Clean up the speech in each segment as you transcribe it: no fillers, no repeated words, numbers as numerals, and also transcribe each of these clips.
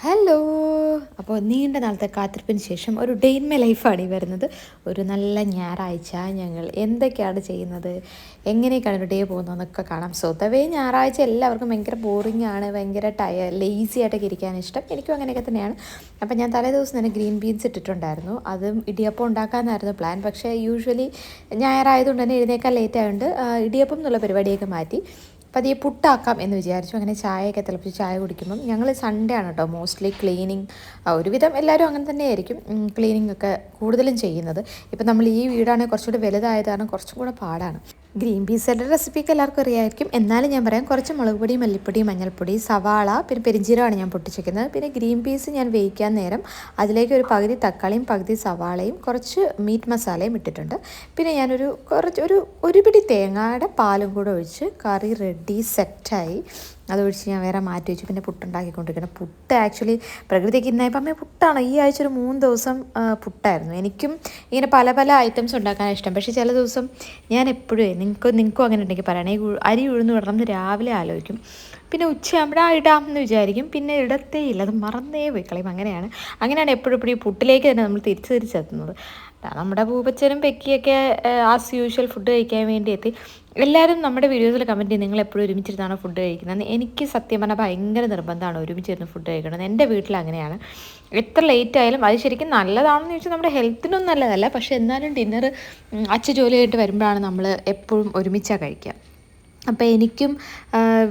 Hello. അപ്പോൾ നീണ്ട നാളത്തെ കാത്തിരിപ്പിന് ശേഷം ഒരു ഡേ ഇൻ മൈ ലൈഫാണ് ഈ വരുന്നത്. ഒരു നല്ല ഞായറാഴ്ച ഞങ്ങൾ എന്തൊക്കെയാണ് ചെയ്യുന്നത്, എങ്ങനെയൊക്കെയാണ് ഒരു ഡേ പോകുന്നതെന്നൊക്കെ കാണാം. സ്വതവേ ഞായറാഴ്ച എല്ലാവർക്കും ഭയങ്കര ബോറിംഗ് ആണ്, ഭയങ്കര ലേസി ആയിട്ടൊക്കെ ഇരിക്കാൻ ഇഷ്ടം. എനിക്കും അങ്ങനെയൊക്കെ തന്നെയാണ്. അപ്പം ഞാൻ തലേ ദിവസം തന്നെ ഗ്രീൻ ബീൻസ് ഇട്ടിട്ടുണ്ടായിരുന്നു. അതും ഇടിയപ്പം ഉണ്ടാക്കാമെന്നായിരുന്നു പ്ലാൻ. പക്ഷേ യൂഷ്വലി ഞായറായതുകൊണ്ട് തന്നെ എഴുന്നേക്കാൻ ലേറ്റ് ആയതുകൊണ്ട് ഇടിയപ്പം എന്നുള്ള പരിപാടിയൊക്കെ മാറ്റി പതിയെ പുട്ടാക്കാം എന്ന് വിചാരിച്ചു. അങ്ങനെ ചായയൊക്കെ തിളപ്പിച്ച് ചായ കുടിക്കുമ്പം ഞങ്ങൾ സൺഡേ ആണ് കേട്ടോ മോസ്റ്റ്ലി ക്ലീനിങ്. ഒരുവിധം എല്ലാവരും അങ്ങനെ തന്നെയായിരിക്കും ക്ലീനിങ് ഒക്കെ കൂടുതലും ചെയ്യുന്നത്. ഇപ്പം നമ്മൾ ഈ വീടാണെങ്കിൽ കുറച്ചുകൂടി വലുതായത് കാരണം കുറച്ചും കൂടെ പാടാണ്. ഗ്രീൻ പീസിൻ്റെ റെസിപ്പിക്ക് എല്ലാവർക്കും അറിയാമായിരിക്കും, എന്നാലും ഞാൻ പറയാം. കുറച്ച് മുളക് പൊടി, മല്ലിപ്പൊടി, മഞ്ഞൾപ്പൊടി, സവാള, പിന്നെ പെരിഞ്ചീരകമാണ് ഞാൻ പൊട്ടിച്ചിരിക്കുന്നത്. പിന്നെ ഗ്രീൻ പീസ് ഞാൻ വേവിക്കാൻ നേരം അതിലേക്ക് ഒരു പകുതി തക്കാളിയും പകുതി സവാളയും കുറച്ച് മീറ്റ് മസാലയും ഇട്ടിട്ടുണ്ട്. പിന്നെ ഞാനൊരു ഒരു പിടി തേങ്ങയുടെ പാലും കൂടെ ഒഴിച്ച് കറി റെഡി സെറ്റായി. അതൊഴിച്ച് ഞാൻ വേറെ മാറ്റി വെച്ചു. പിന്നെ പുട്ടുണ്ടാക്കിക്കൊണ്ടിരിക്കണം. പുട്ട് ആക്ച്വലി പ്രകൃതിക്ക് ഇന്നായപ്പോൾ അമ്മ പുട്ടാണ്. ഈ ആഴ്ച ഒരു 3 ദിവസം പുട്ടായിരുന്നു. എനിക്കും ഇങ്ങനെ പല പല ഐറ്റംസ് ഉണ്ടാക്കാൻ ഇഷ്ടം. പക്ഷേ ചില ദിവസം ഞാൻ എപ്പോഴും നിങ്ങൾക്കും അങ്ങനെ ഉണ്ടെങ്കിൽ പറയണേ, അരി ഉഴുന്ന് വിടണം എന്ന് രാവിലെ ആലോചിക്കും. പിന്നെ ഉച്ചയാകുമ്പോൾ ഇടാം എന്ന് വിചാരിക്കും. പിന്നെ ഇടത്തേ ഇല്ല, അത് മറന്നേ പോയി കളയും. അങ്ങനെയാണ് എപ്പോഴും ഈ പുട്ടിലേക്ക് തന്നെ നമ്മൾ തിരിച്ചെത്തുന്നത്. നമ്മുടെ പൂപ്പച്ചനും പെക്കിയൊക്കെ ആസ് യൂഷ്വൽ ഫുഡ് കഴിക്കാൻ വേണ്ടി എത്തി. എല്ലാവരും നമ്മുടെ വീഡിയോസിൽ കമൻറ്റ് ചെയ്യും, നിങ്ങൾ എപ്പോഴും ഒരുമിച്ചിരുന്നാണ് ഫുഡ് കഴിക്കുന്നത്. എനിക്ക് സത്യം പറഞ്ഞാൽ ഭയങ്കര നിർബന്ധമാണ് ഒരുമിച്ചിരുന്ന് ഫുഡ് കഴിക്കണമെന്ന്. എൻ്റെ വീട്ടിൽ അങ്ങനെയാണ്. എത്ര ലേറ്റ് ആയാലും അത് ശരിക്കും നല്ലതാണെന്ന് ചോദിച്ചാൽ നമ്മുടെ ഹെൽത്തിനൊന്നും നല്ലതല്ല. പക്ഷേ എന്നാലും ഡിന്നർ അച്ഛൻ ജോലി കഴിഞ്ഞിട്ട് വരുമ്പോഴാണ് നമ്മൾ എപ്പോഴും ഒരുമിച്ചാണ് കഴിക്കുക. അപ്പോൾ എനിക്കും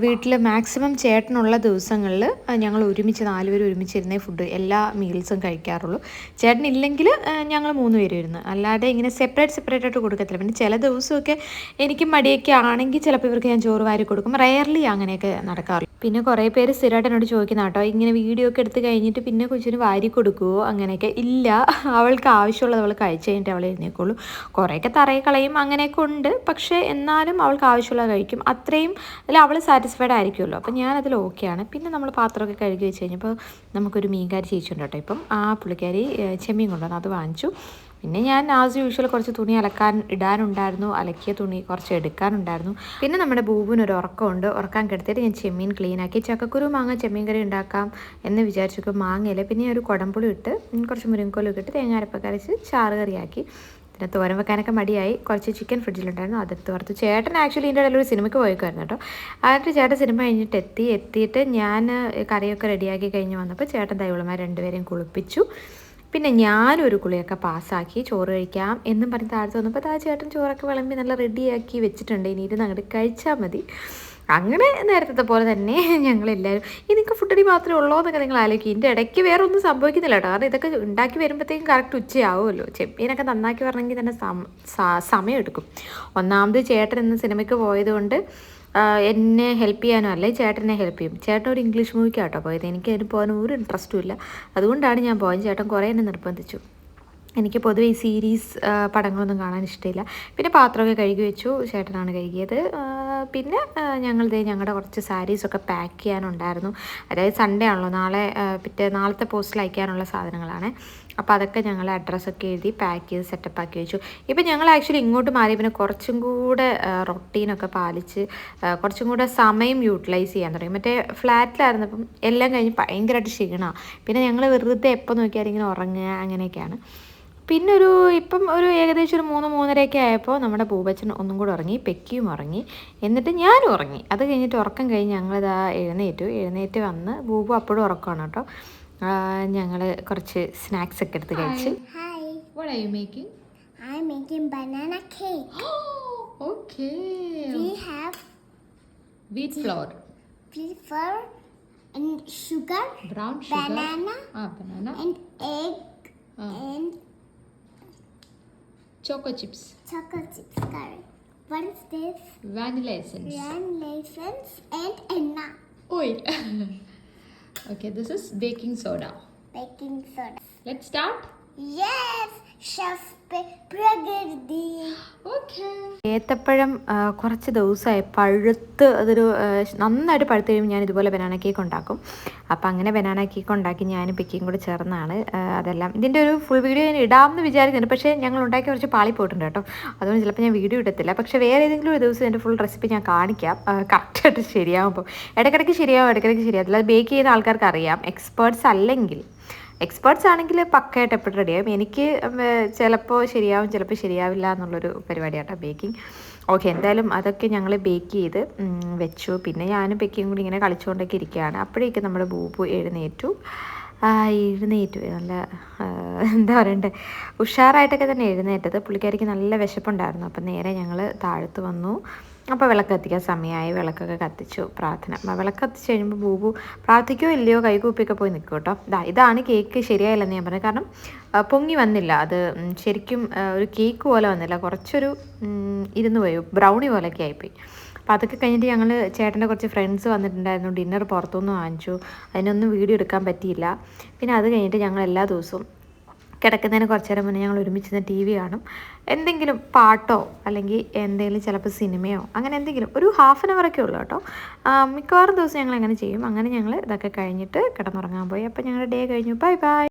വീട്ടിൽ മാക്സിമം ചേട്ടനുള്ള ദിവസങ്ങളിൽ ഞങ്ങൾ ഒരുമിച്ച് 4 പേര് ഒരുമിച്ചിരുന്നേ ഫുഡ് എല്ലാ മീൽസും കഴിക്കാറുള്ളൂ. ചേട്ടനില്ലെങ്കിൽ ഞങ്ങൾ 3 പേരും ഇരുന്ന്, അല്ലാതെ ഇങ്ങനെ സെപ്പറേറ്റ് ആയിട്ട് കൊടുക്കത്തില്ല. പിന്നെ ചില ദിവസമൊക്കെ എനിക്ക് മടിയൊക്കെ ആണെങ്കിൽ ചിലപ്പോൾ ഇവർക്ക് ഞാൻ ചോറ് വാരി കൊടുക്കും. റെയർലി അങ്ങനെയൊക്കെ നടക്കാറുള്ളൂ. പിന്നെ കുറേ പേര് സ്ഥിരമായിട്ട് എന്നോട് ചോദിക്കുന്ന കേട്ടോ, ഇങ്ങനെ വീഡിയോ ഒക്കെ എടുത്ത് കഴിഞ്ഞിട്ട് പിന്നെ കൊച്ചിന് വാരി കൊടുക്കുമോ അങ്ങനെയൊക്കെ. ഇല്ല, അവൾക്ക് ആവശ്യമുള്ളത് അവൾ കഴിച്ച് കഴിഞ്ഞിട്ട് അവൾ എഴുന്നേക്കുള്ളൂ. കുറേയൊക്കെ തറയിൽ കളയും, അങ്ങനെയൊക്കെ ഉണ്ട്. പക്ഷേ എന്നാലും അവൾക്ക് ആവശ്യമുള്ളത് കഴിക്കും. അത്രയും അല്ല, അവൾ സാറ്റിസ്ഫൈഡ് ആയിരിക്കുമല്ലോ. അപ്പോൾ ഞാനതിൽ ഓക്കെയാണ്. പിന്നെ നമ്മൾ പാത്രമൊക്കെ കഴുകി വെച്ച് കഴിഞ്ഞപ്പോൾ നമുക്കൊരു മീൻകാരി ചേച്ചിയുണ്ട് കേട്ടോ. ഇപ്പം ആ പുള്ളിക്കാരി ചെമ്മീൻ കൊണ്ടുവന്നു, അത് വാങ്ങിച്ചു. പിന്നെ ഞാൻ ആസ് യൂഷ്വൽ കുറച്ച് തുണി ഇടാനുണ്ടായിരുന്നു, അലക്കിയ തുണി കുറച്ച് എടുക്കാനുണ്ടായിരുന്നു. പിന്നെ നമ്മുടെ ബൂബിനൊരു ഉറക്കമുണ്ട്, ഉറക്കാൻ കിടത്തിയിട്ട് ഞാൻ ചെമ്മീൻ ക്ലീനാക്കി. ചക്കക്കുരു മാങ്ങ ചെമ്മീൻ കറി ഉണ്ടാക്കാം എന്ന് വിചാരിച്ചപ്പോൾ മാങ്ങയില്ല. പിന്നെ ഒരു കുടംപുളി ഇട്ട് കുറച്ച് മുരിങ്ങക്കോലും ഇട്ട് തേങ്ങാരപ്പൊക്കെ അരച്ച് ചാറ് കറിയാക്കി. പിന്നെ തോരൻ വെക്കാനൊക്കെ മടിയായി. കുറച്ച് ചിക്കൻ ഫ്രിഡ്ജിലുണ്ടായിരുന്നു, അതെടുത്ത് വറുത്തു. ചേട്ടൻ ആക്ച്വലി ഇതിൻ്റെ ഇടയിൽ ഒരു സിനിമയ്ക്ക് പോയേക്കുമായിരുന്നു കേട്ടോ. എന്നിട്ട് ചേട്ടൻ സിനിമ കഴിഞ്ഞിട്ട് എത്തിയിട്ട് ഞാൻ കറിയൊക്കെ റെഡിയാക്കി കഴിഞ്ഞ് വന്നപ്പോൾ ചേട്ടൻ ദൈവളമാർ 2 പേരെയും കുളിപ്പിച്ചു. പിന്നെ ഞാനൊരു കുളിയൊക്കെ പാസ്സാക്കി ചോറ് കഴിക്കാം എന്നും പറഞ്ഞ് താഴ്ത്തു വന്നപ്പോൾ ചേട്ടൻ ചോറൊക്കെ വിളമ്പി നല്ല റെഡിയാക്കി വെച്ചിട്ടുണ്ട്. ഇനി ഇരുന്ന് അങ്ങോട്ട് കഴിച്ചാൽ മതി. അങ്ങനെ നേരത്തെ പോലെ തന്നെ ഞങ്ങളെല്ലാവരും നിങ്ങൾക്ക് ഫുഡടി മാത്രമേ ഉള്ളൂ എന്നൊക്കെ നിങ്ങൾ ആലോചിക്കും. ഇതിൻ്റെ ഇടയ്ക്ക് വേറെ ഒന്നും സംഭവിക്കുന്നില്ല കേട്ടോ. കാരണം ഇതൊക്കെ ഉണ്ടാക്കി വരുമ്പോഴത്തേക്കും കറക്റ്റ് ഉച്ചയാവുമല്ലോ. ചെമ്മീനൊക്കെ നന്നാക്കി വരണമെങ്കിൽ തന്നെ സമയമെടുക്കും. ഒന്നാമത് ചേട്ടൻ ഇന്ന് സിനിമയ്ക്ക് പോയതുകൊണ്ട് എന്നെ ഹെൽപ്പ് ചെയ്യാനോ അല്ലേ ചേട്ടനെ ഹെൽപ്പ് ചെയ്യും. ചേട്ടൻ ഒരു ഇംഗ്ലീഷ് മൂവിക്കാണ് കേട്ടോ പോയത്. എനിക്ക് അതിന് പോകാൻ ഒരു ഇൻട്രസ്റ്റും ഇല്ല. അതുകൊണ്ടാണ് ഞാൻ പോയത്. ചേട്ടൻ കുറേ എന്നെ നിർബന്ധിച്ചു. എനിക്ക് പൊതുവെ ഈ സീരീസ് പടങ്ങളൊന്നും കാണാൻ ഇഷ്ടമില്ല. പിന്നെ പാത്രമൊക്കെ കഴുകി വെച്ചു, ചേട്ടനാണ് കഴുകിയത്. പിന്നെ ഞങ്ങളുടെ കുറച്ച് സാരീസൊക്കെ പാക്ക് ചെയ്യാനുണ്ടായിരുന്നു. അതായത് സൺഡേ ആണല്ലോ, നാളത്തെ പോസ്റ്റിൽ അയക്കാനുള്ള സാധനങ്ങളാണ്. അപ്പോൾ അതൊക്കെ ഞങ്ങൾ അഡ്രസ്സൊക്കെ എഴുതി പാക്ക് ചെയ്ത് സെറ്റപ്പ് ആക്കി വെച്ചു. ഇപ്പം ഞങ്ങൾ ആക്ച്വലി ഇങ്ങോട്ട് മാറി പിന്നെ കുറച്ചും കൂടെ റൊട്ടീനൊക്കെ പാലിച്ച് കുറച്ചും കൂടെ സമയം യൂട്ടിലൈസ് ചെയ്യാൻ തുടങ്ങി. മറ്റേ ഫ്ലാറ്റിലായിരുന്നപ്പം എല്ലാം കഴിഞ്ഞ് ഭയങ്കരമായിട്ട് ക്ഷീണമാണ്. പിന്നെ ഞങ്ങൾ വെറുതെ എപ്പോൾ നോക്കിയാലും ഇങ്ങനെ ഉറങ്ങുക അങ്ങനെയൊക്കെയാണ്. പിന്നെ ഇപ്പം ഏകദേശം ഒരു 3-3:30 ആയപ്പോൾ നമ്മുടെ പൂവച്ചൻ ഒന്നും കൂടെ ഉറങ്ങി, പെക്കിയും ഉറങ്ങി, എന്നിട്ട് ഞാനും ഉറങ്ങി. അത് കഴിഞ്ഞിട്ട് ഉറക്കം കഴിഞ്ഞ് ഞങ്ങളിതാ എഴുന്നേറ്റ് വന്ന് ബൂബു അപ്പോഴും ഉറക്കമാണ് കേട്ടോ. ഞങ്ങൾ കുറച്ച് സ്നാക്സ് ഒക്കെ എടുത്ത് കഴിച്ച്. What are you making? I'm making banana cake. Okay. We have wheat flour and sugar, brown sugar, banana and egg and choco chips. Correct. What is this? Vanilla essence. And enna. Oil. Okay, this is baking soda. Baking soda. Let's start. Yes, chef പ്രകൃതി. ഏത്തപ്പഴം കുറച്ച് ദിവസമായി പഴുത്ത് അതൊരു നന്നായിട്ട് പഴുത്ത് കഴിയുമ്പോൾ ഞാൻ ഇതുപോലെ ബനാന കേക്ക് ഉണ്ടാക്കും. അപ്പോൾ അങ്ങനെ ബനാന കേക്ക് ഉണ്ടാക്കി ഞാനും പിക്കിയും കൂടി ചേർന്നാണ് അതെല്ലാം. ഇതിൻ്റെ ഒരു ഫുൾ വീഡിയോ ഞാൻ ഇടാമെന്ന് വിചാരിക്കുന്നുണ്ട്, പക്ഷേ ഞങ്ങൾ ഉണ്ടാക്കി കുറച്ച് പാളി പോയിട്ടുണ്ട് കേട്ടോ. അതുകൊണ്ട് ചിലപ്പോൾ ഞാൻ വീഡിയോ ഇടത്തില്ല. പക്ഷേ വേറെ ഏതെങ്കിലും ഒരു ദിവസം എൻ്റെ ഫുൾ റെസിപ്പി ഞാൻ കാണിക്കാം, കറക്റ്റായിട്ട് ശരിയാകുമ്പോൾ. ഇടയ്ക്കിടയ്ക്ക് ശരിയാവും, ഇടയ്ക്കിടയ്ക്ക് ശരിയാകത്തില്ല. അത് ബേക്ക് ചെയ്യുന്ന ആൾക്കാർക്ക് അറിയാം. എക്സ്പേർട്സ് ആണെങ്കിൽ പക്കയായിട്ട് എപ്പോഴും റെഡിയാകും. എനിക്ക് ചിലപ്പോൾ ശരിയാവും, ചിലപ്പോൾ ശരിയാവില്ല എന്നുള്ളൊരു പരിപാടിയാട്ടോ ബേക്കിംഗ്. ഓക്കെ, എന്തായാലും അതൊക്കെ ഞങ്ങൾ ബേക്ക് ചെയ്ത് വെച്ചു. പിന്നെ ഞാനും ബേക്കിങ് കൂടി ഇങ്ങനെ കളിച്ചുകൊണ്ടൊക്കെ ഇരിക്കുകയാണ്. അപ്പോഴേക്കും നമ്മുടെ ബൂബു എഴുന്നേറ്റു. നല്ല എന്താ പറയണ്ടേ, ഉഷാറായിട്ടൊക്കെ തന്നെ എഴുന്നേറ്റത്. പുള്ളിക്കാരിക്ക് നല്ല വിശപ്പുണ്ടായിരുന്നു. അപ്പം നേരെ ഞങ്ങൾ താഴത്ത് വന്നു. അപ്പോൾ വിളക്ക് കത്തിക്കാൻ സമയമായി. വിളക്കൊക്കെ കത്തിച്ചു. വിളക്ക് കത്തിച്ച് കഴിയുമ്പോൾ ബൂബു പ്രാർത്ഥിക്കോ ഇല്ലയോ കൈകൂപ്പിയൊക്കെ പോയി നിൽക്കും കേട്ടോ. ഇതാണ് കേക്ക് ശരിയായില്ലെന്ന് ഞാൻ പറഞ്ഞു. കാരണം പൊങ്ങി വന്നില്ല, അത് ശരിക്കും ഒരു കേക്ക് പോലെ വന്നില്ല, കുറച്ചൊരു ഇരുന്ന് പോയി, ബ്രൗണി പോലെയൊക്കെ ആയിപ്പോയി. അപ്പോൾ അതൊക്കെ കഴിഞ്ഞിട്ട് ഞങ്ങൾ ചേട്ടൻ്റെ കുറച്ച് ഫ്രണ്ട്സ് വന്നിട്ടുണ്ടായിരുന്നു. ഡിന്നർ പുറത്തുനിന്ന് വാങ്ങിച്ചു. അതിനൊന്നും വീഡിയോ എടുക്കാൻ പറ്റിയില്ല. പിന്നെ അത് കഴിഞ്ഞിട്ട് ഞങ്ങൾ എല്ലാ ദിവസവും കിടക്കുന്നതിന് കുറച്ച് നേരം മുന്നേ ഞങ്ങൾ ഒരുമിച്ച് ടി വി കാണും. എന്തെങ്കിലും പാട്ടോ അല്ലെങ്കിൽ എന്തെങ്കിലും ചിലപ്പോൾ സിനിമയോ അങ്ങനെ എന്തെങ്കിലും ഒരു ഹാഫ് ആൻ അവറൊക്കെ ഉള്ളൂ കേട്ടോ. മിക്കവാറും ദിവസം ഞങ്ങൾ അങ്ങനെ ചെയ്യും. അങ്ങനെ ഞങ്ങൾ ഇതൊക്കെ കഴിഞ്ഞിട്ട് കിടന്നുറങ്ങാൻ പോയി. അപ്പോൾ ഞങ്ങളുടെ ഡേ കഴിഞ്ഞു. Bye bye.